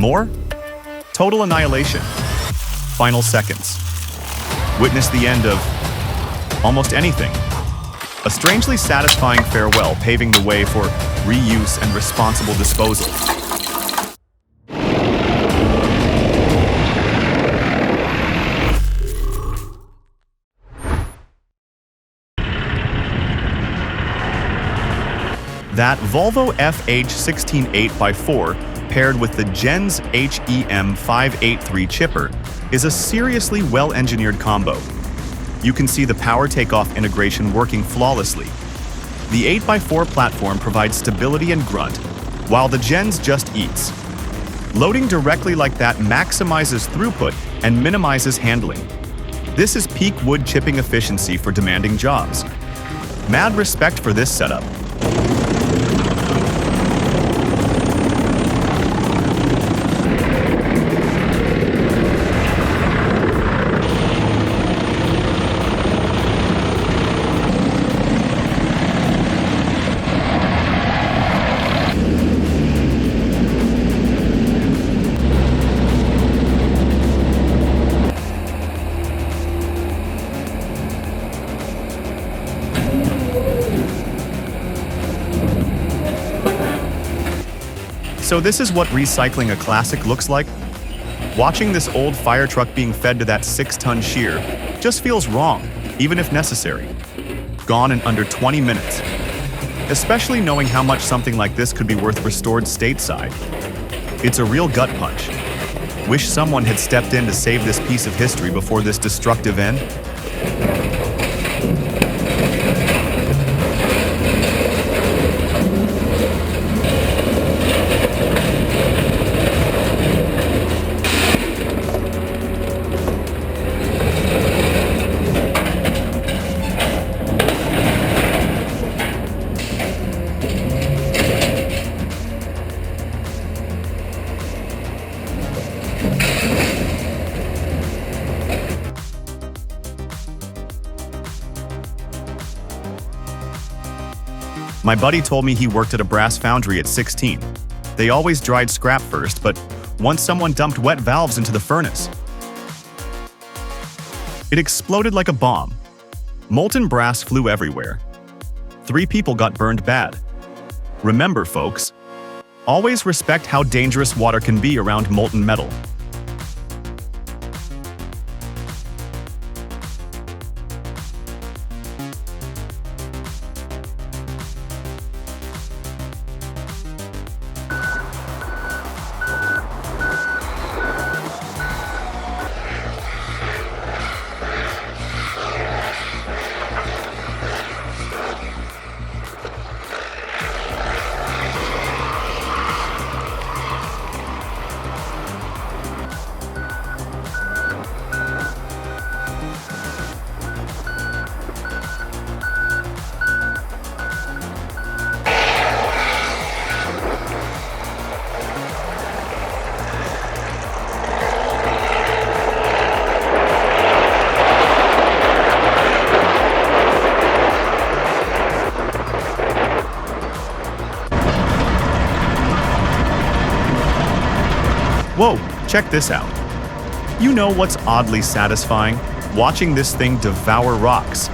More? Total annihilation. Final seconds. Witness the end of almost anything. A strangely satisfying farewell paving the way for reuse and responsible disposal. That Volvo FH16 8x4 paired with the Gens HEM 583 chipper is a seriously well-engineered combo. You can see the power takeoff integration working flawlessly. The 8x4 platform provides stability and grunt, while the Gens just eats. Loading directly like that maximizes throughput and minimizes handling. This is peak wood chipping efficiency for demanding jobs. Mad respect for this setup. So this is what recycling a classic looks like? Watching this old fire truck being fed to that 6-ton shear just feels wrong, even if necessary. Gone in under 20 minutes. Especially knowing how much something like this could be worth restored stateside. It's a real gut punch. Wish someone had stepped in to save this piece of history before this destructive end. My buddy told me he worked at a brass foundry at 16. They always dried scrap first, but once someone dumped wet valves into the furnace, it exploded like a bomb. Molten brass flew everywhere. 3 people got burned bad. Remember, folks, always respect how dangerous water can be around molten metal. Whoa, check this out. You know what's oddly satisfying? Watching this thing devour rocks.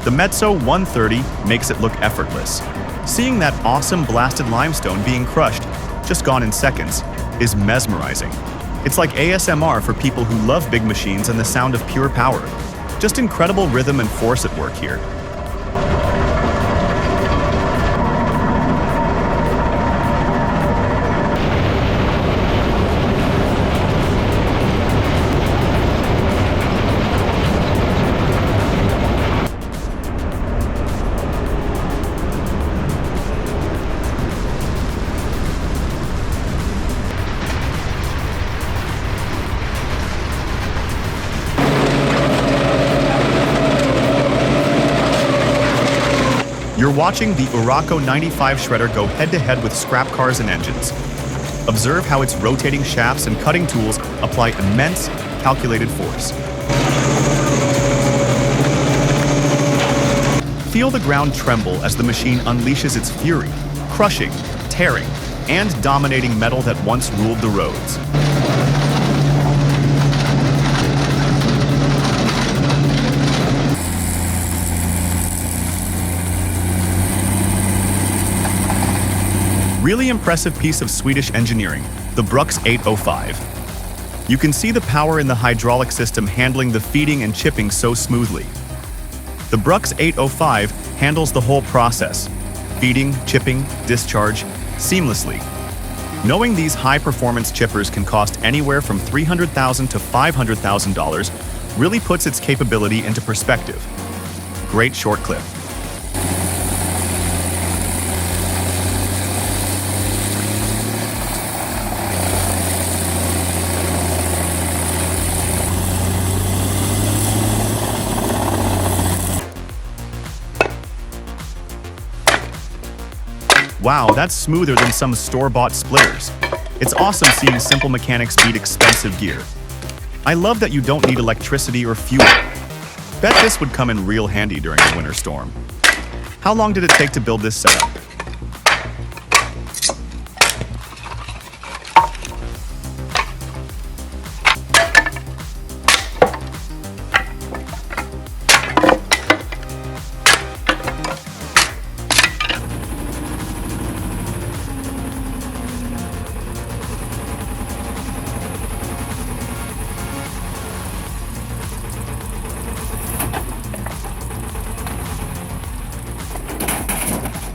The Metso 130 makes it look effortless. Seeing that awesome blasted limestone being crushed, just gone in seconds, is mesmerizing. It's like ASMR for people who love big machines and the sound of pure power. Just incredible rhythm and force at work here. You're watching the Uraco 95 shredder go head-to-head with scrap cars and engines. Observe how its rotating shafts and cutting tools apply immense, calculated force. Feel the ground tremble as the machine unleashes its fury, crushing, tearing, and dominating metal that once ruled the roads. Really impressive piece of Swedish engineering, the Brux 805. You can see the power in the hydraulic system handling the feeding and chipping so smoothly. The Brux 805 handles the whole process, feeding, chipping, discharge, seamlessly. Knowing these high-performance chippers can cost anywhere from $300,000 to $500,000 really puts its capability into perspective. Great short clip. Wow, that's smoother than some store-bought splitters. It's awesome seeing simple mechanics beat expensive gear. I love that you don't need electricity or fuel. Bet this would come in real handy during a winter storm. How long did it take to build this setup?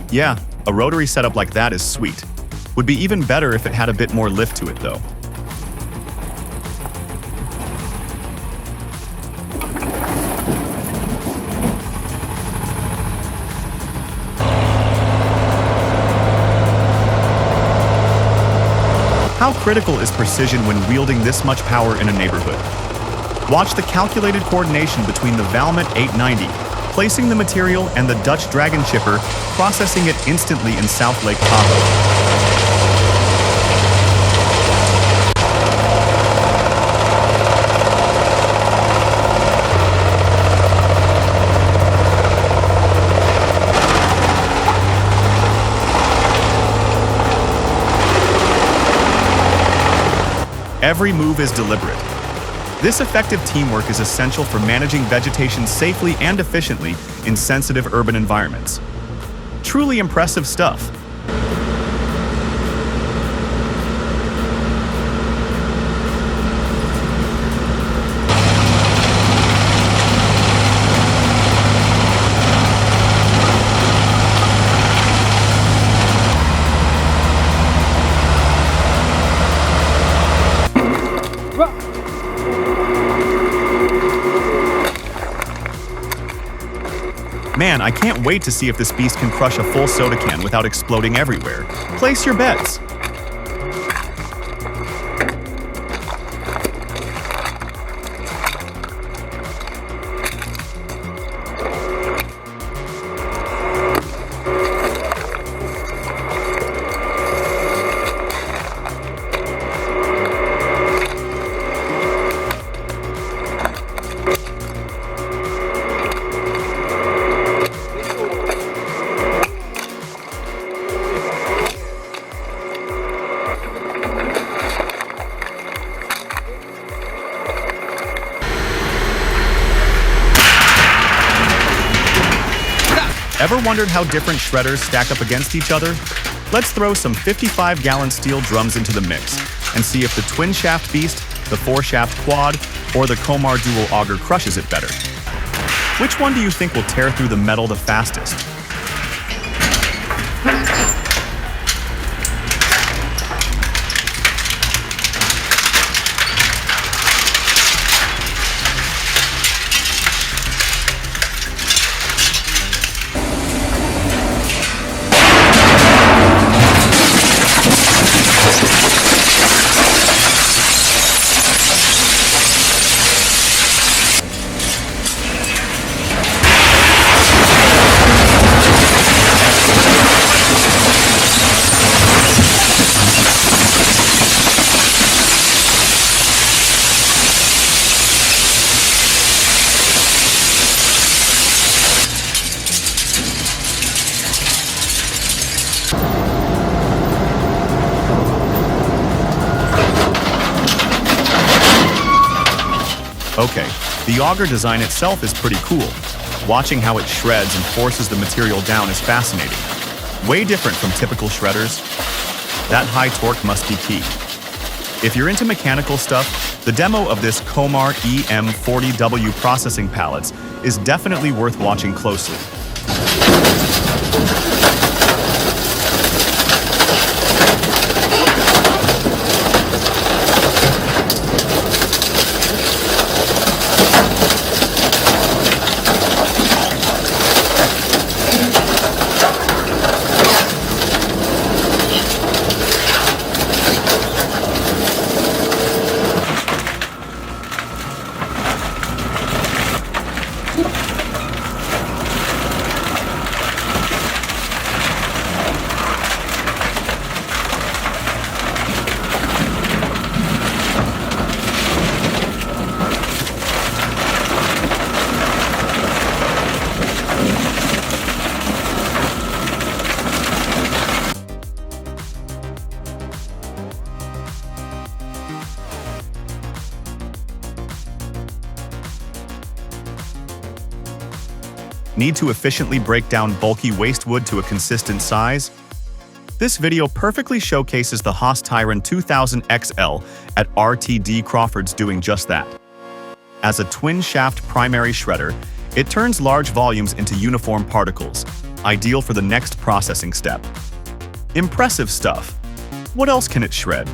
Yeah, a rotary setup like that is sweet. Would be even better if it had a bit more lift to it though. How critical is precision when wielding this much power in a neighborhood? Watch the calculated coordination between the Valmet 890, placing the material, and the Dutch Dragon chipper, processing it instantly in South Lake Tahoe. Every move is deliberate. This effective teamwork is essential for managing vegetation safely and efficiently in sensitive urban environments. Truly impressive stuff. Man, I can't wait to see if this beast can crush a full soda can without exploding everywhere. Place your bets. Ever wondered how different shredders stack up against each other? Let's throw some 55-gallon steel drums into the mix and see if the twin-shaft beast, the 4-shaft quad, or the Komar dual auger crushes it better. Which one do you think will tear through the metal the fastest? Okay, the auger design itself is pretty cool. Watching how it shreds and forces the material down is fascinating. Way different from typical shredders. That high torque must be key. If you're into mechanical stuff, the demo of this Comar EM40W processing pallets is definitely worth watching closely. Need to efficiently break down bulky waste wood to a consistent size? This video perfectly showcases the Haas Tyron 2000XL at RTD Crawford's doing just that. As a twin-shaft primary shredder, it turns large volumes into uniform particles, ideal for the next processing step. Impressive stuff. What else can it shred?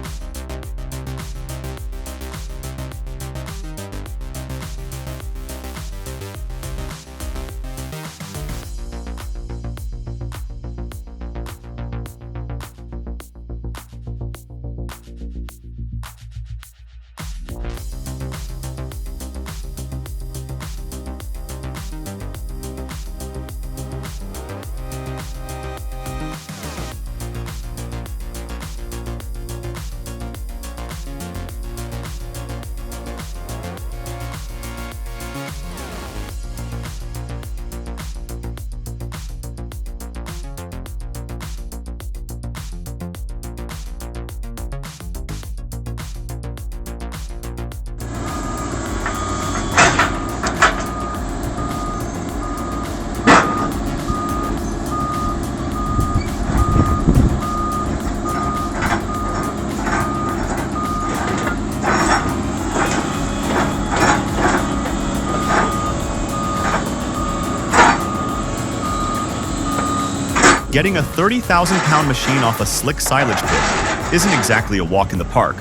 Getting a 30,000-pound machine off a slick silage pit isn't exactly a walk in the park.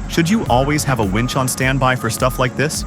Should you always have a winch on standby for stuff like this?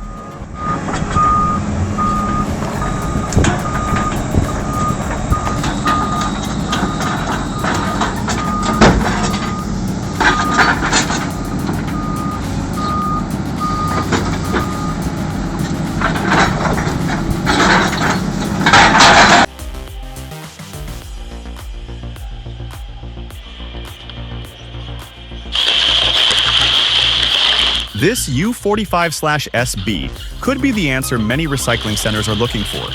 This U45/SB could be the answer many recycling centers are looking for.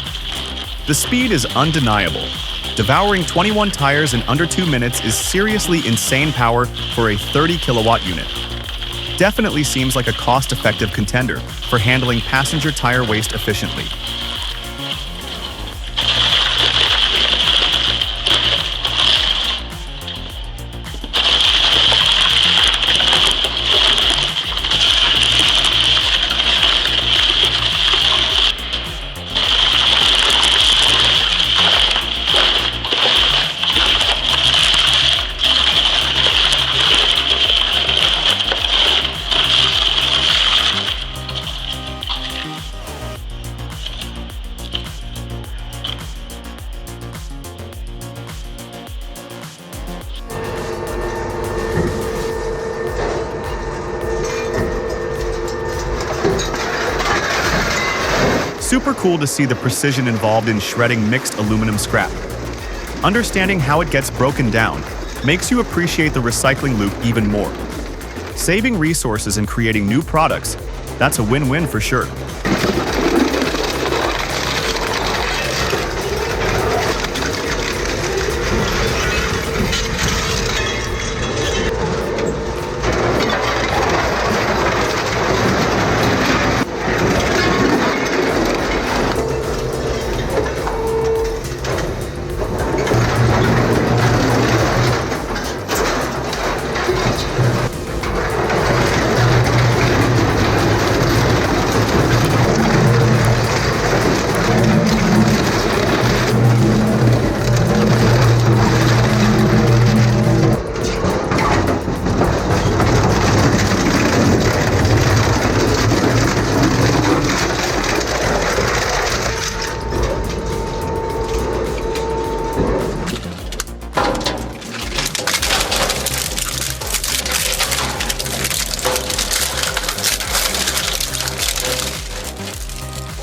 The speed is undeniable. Devouring 21 tires in under 2 minutes is seriously insane power for a 30-kilowatt unit. Definitely seems like a cost-effective contender for handling passenger tire waste efficiently. Super cool to see the precision involved in shredding mixed aluminum scrap. Understanding how it gets broken down makes you appreciate the recycling loop even more. Saving resources and creating new products, that's a win-win for sure.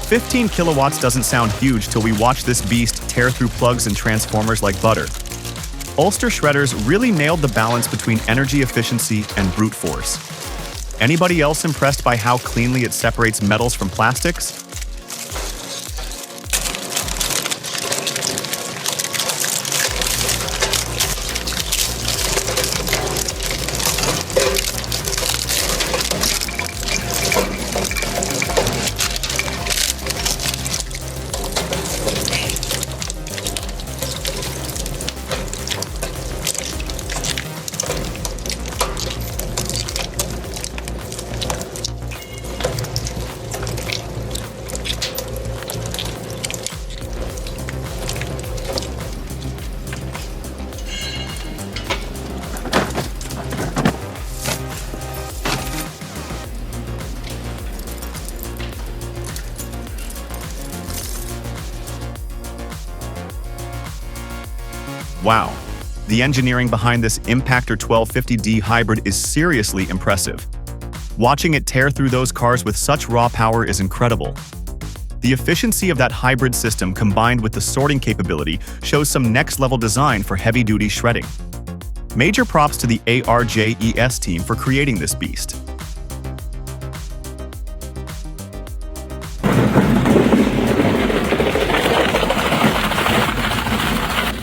15 kilowatts doesn't sound huge till we watch this beast tear through plugs and transformers like butter. Ulster shredders really nailed the balance between energy efficiency and brute force. Anybody else impressed by how cleanly it separates metals from plastics? Wow, the engineering behind this Impactor 1250D hybrid is seriously impressive. Watching it tear through those cars with such raw power is incredible. The efficiency of that hybrid system combined with the sorting capability shows some next-level design for heavy-duty shredding. Major props to the ARJES team for creating this beast.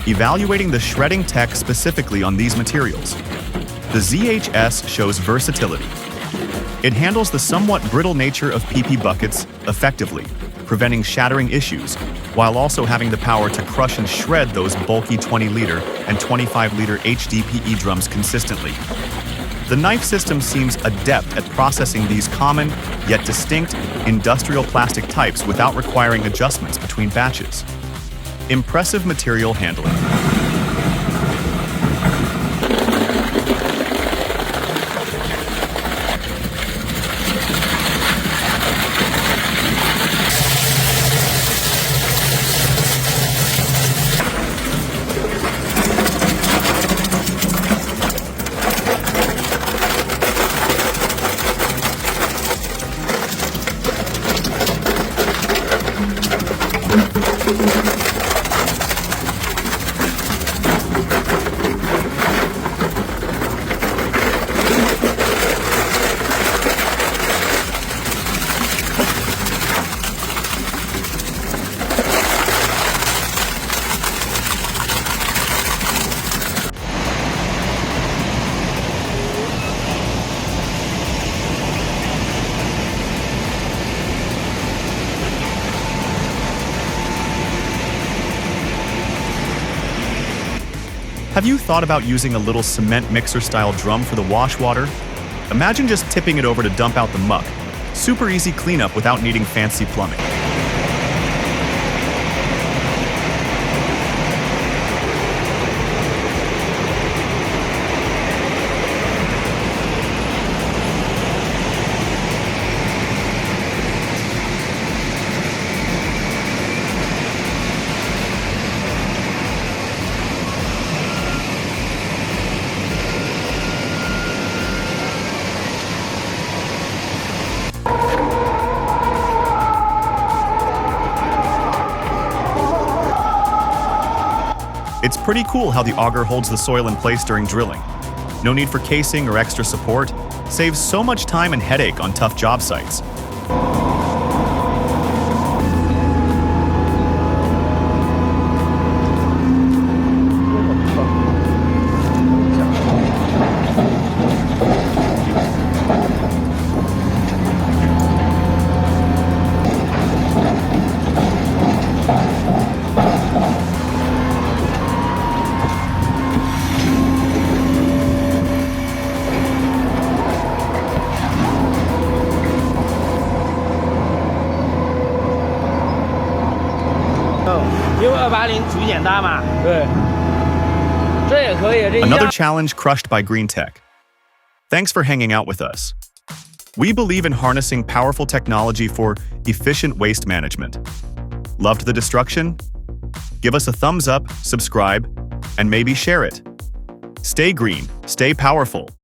Evaluating the shredding tech specifically on these materials. The ZHS shows versatility. It handles the somewhat brittle nature of PP buckets effectively, preventing shattering issues, while also having the power to crush and shred those bulky 20-liter and 25-liter HDPE drums consistently. The knife system seems adept at processing these common, yet distinct, industrial plastic types without requiring adjustments between batches. Impressive material handling. Have you thought about using a little cement mixer-style drum for the wash water? Imagine just tipping it over to dump out the muck. Super easy cleanup without needing fancy plumbing. It's pretty cool how the auger holds the soil in place during drilling. No need for casing or extra support. Saves so much time and headache on tough job sites. Another challenge crushed by Green Tech. Thanks for hanging out with us. We believe in harnessing powerful technology for efficient waste management. Loved the destruction? Give us a thumbs up, subscribe, and maybe share it. Stay green, stay powerful.